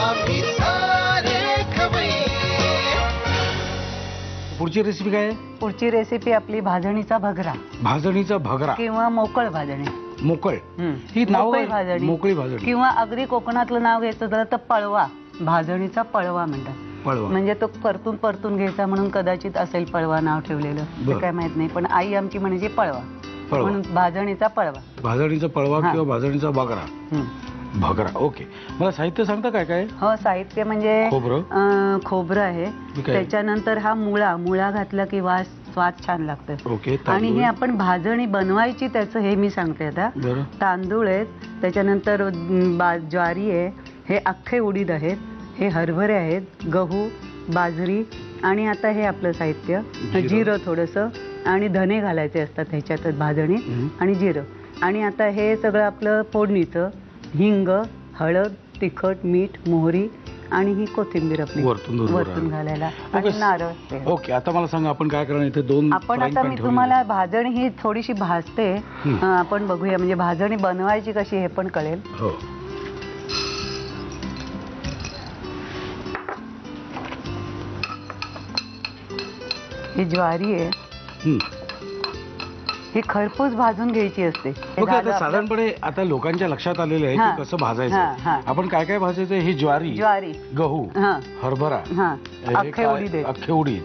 आम्ही सारे खवय्ये. पुढची रेसिपी काय आहे? पुढची रेसिपी आपली भाजणीचा भगरा. भाजणीचा भगरा किंवा मोकळ भाजणी. मोकळ. ही नाव मोकळी भाजणी. मोकळी भाजणी किंवा अगदी कोकणातलं नाव घ्यायचं झालं तर पळवा. भाजणीचा पळवा म्हणतात. पळवा म्हणजे तो परतून परतून घ्यायचा म्हणून कदाचित असेल पळवा नाव ठेवलेलं. ते काय माहित नाही पण आई आमची म्हणजे पळवा म्हणून भाजणीचा पळवा. भाजणीचा पळवा किंवा भाजणीचा भगरा. भगरा. ओके. मला साहित्य सांगता काय काय? हो साहित्य म्हणजे खोबरं आहे. त्याच्यानंतर हा मुळा घातला की वास स्वाद छान लागतं. ओके. आणि हे आपण भाजणी बनवायची त्याचं हे मी सांगते आता. तांदूळ आहेत, त्याच्यानंतर ज्वारी आहे, हे अख्खे उडीद आहेत, हे हरभरे आहेत, गहू, बाजरी आणि आता हे आपलं साहित्य जिरं थोडंसं आणि धने घालायचे असतात ह्याच्यात भाजणीत आणि जिरं. आणि आता हे सगळं आपलं फोडणीचं हिंग, हळद, तिखट, मीठ, मोहरी आणि ही कोथिंबीर आपली वरतून घालायला आणि नारळ. ओके. आता मला सांगा आपण काय करणार इथे? दोन आपण आता मी तुम्हाला भाजणी ही थोडीशी भाजते. आपण बघूया म्हणजे भाजणी बनवायची कशी हे पण कळेल. हो. ही ज्वारी आहे, ही खरपूस भाजून घ्यायची असते. ओके. आता साधारणपणे आता लोकांच्या लक्षात आलेलं आहे की कसं भाजायचं. आपण काय काय भाजायचं? ही ज्वारी, गहू, हरभरा, अख्खे उडीद,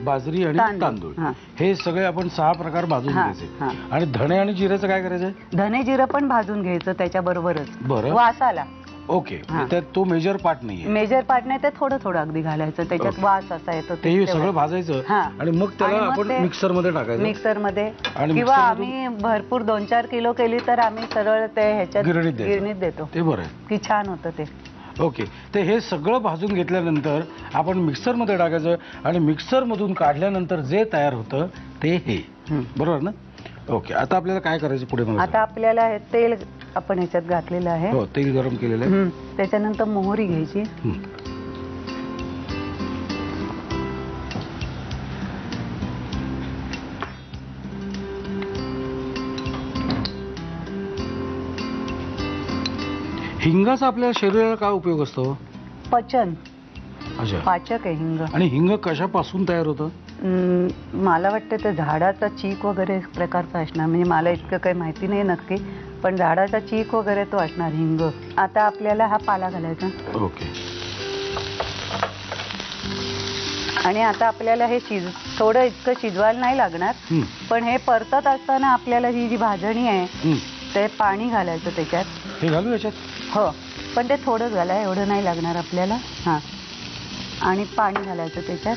बाजरी आणि तांदूळ हे सगळे आपण 6 प्रकार भाजून घ्यायचे. आणि धणे आणि जिऱ्याचं काय करायचं? धणे जिरं पण भाजून घ्यायचं त्याच्याबरोबरच. बरं. वासाला. ओके. त्यात तो मेजर पार्ट नाहीये. मेजर पार्ट नाही, ते थोडं थोडं अगदी घालायचं. त्याच्यात वास असा येतो ते सगळं भाजायचं आणि मग त्याला आपण मिक्सर मध्ये टाकायचं. मिक्सर मध्ये किंवा आम्ही भरपूर 2-4 किलो केली तर आम्ही सरळ ते ह्याच्यात गिरणीत देतो. ते बरं की छान होतं ते. ओके. ते हे सगळं भाजून घेतल्यानंतर आपण मिक्सर मध्ये टाकायचं आणि मिक्सर मधून काढल्यानंतर जे तयार होतं ते हे. बरोबर ना? ओके. आता आपल्याला काय करायचं पुढे? आता आपल्याला हे तेल आपण ह्याच्यात घातलेलं आहे. हो, तेल गरम केलेलं आहे. त्याच्यानंतर मोहरी घ्यायची. हिंगाचा आपल्या शरीराला काय उपयोग असतो? पचन. अच्छा. पाचक आहे हिंग. आणि हिंग कशापासून तयार होतं? मला वाटतं ते झाडाचा चीक वगैरे प्रकारचा असणार. म्हणजे मला इतकं काही माहिती नाही नक्की, पण झाडाचा चीक वगैरे तो असणार हिंग. आता आपल्याला हा पाला घालायचा. ओके. आणि आता आपल्याला हे थोडं इतकं शिजवायला नाही लागणार, पण हे परतत असताना आपल्याला ही जी भाजणी आहे ते पाणी घालायचं त्याच्यात. हे घालू याच्यात? हो, पण ते थोडंच घाला, एवढं नाही लागणार आपल्याला. हां. आणि पाणी घालायचं त्याच्यात.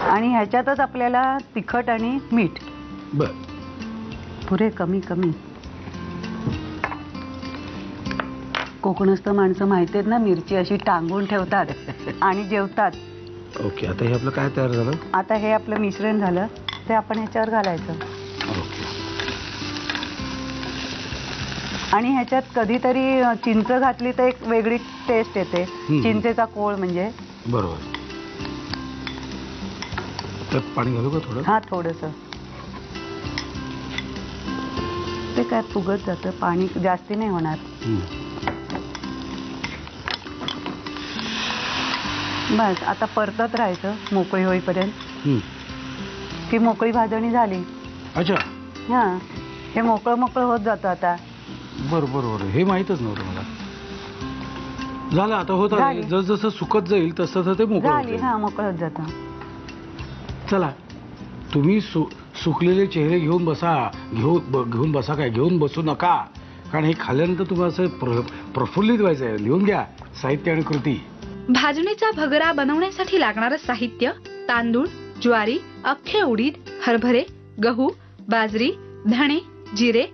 आणि ह्याच्यातच आपल्याला तिखट आणि मीठ. बर. पुरे कमी कमी. कोकणस्थ माणसं माहिती आहेत ना, मिरची अशी टांगून ठेवतात आणि जेवतात. ओके. आता हे आपलं काय तयार झालं? आता हे आपलं मिश्रण झालं ते आपण ह्याच्यावर घालायचं. ओके. त्याच्यात आणि ह्याच्यात कधीतरी चिंच घातली तर एक वेगळी टेस्ट येते. चिंचेचा कोळ म्हणजे. बरोबर. त्यात पाणी घालू का थोडं? हा, थोडंसं. ते काय फुगत जातं, पाणी जास्ती नाही होणार. बस आता परतत राहायचं मोकळी होईपर्यंत. ती मोकळी भाजणी झाली. अच्छा. हा, हे मोकळं मोकळं होत जातं आता. बरोबर. हे माहीतच नव्हतं मला. झालं आता होत आहे. जसं सुकत जाईल तसं ते मोकळं होतं. हा, मोकळं जातं. चला, तुम्ही सुकलेले चेहरे घेऊन बसा. घेऊन बसा काय, घेऊन बसू नका. कारण हे खाल्ल्यानंतर तुम्हाला असं प्रफुल्लित व्हायचं आहे. लिहून घ्या साहित्य आणि कृती. भाजणीचा भगरा बनवण्यासाठी लागणारं साहित्य: तांदूळ, ज्वारी, अख्खे उडीद, हरभरे, गहू, बाजरी, धणे, जिरे,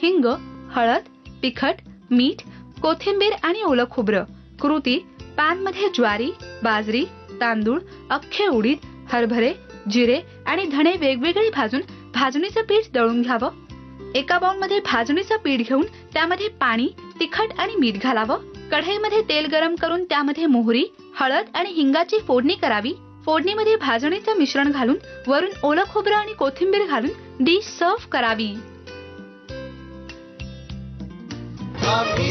हिंग, हळद, तिखट, मीठ, कोथिंबीर आणि ओलं खोबरं. कृती: पॅन मध्ये ज्वारी, बाजरी, तांदूळ, अख्खे उडीद, हरभरे, जिरे आणि धणे वेगवेगळे भाजून भाजणीचं पीठ दळून घ्यावं. एका बाउल मध्ये भाजणीचं पीठ घेऊन त्यामध्ये पाणी, तिखट आणि मीठ घालावं. कढईमध्ये तेल गरम करून त्यामध्ये मोहरी, हळद आणि हिंगाची फोडणी करावी. फोडणीमध्ये भाजणीचं मिश्रण घालून वरून ओलं खोबरं आणि कोथिंबीर घालून डिश सर्व्ह करावी. आम्ही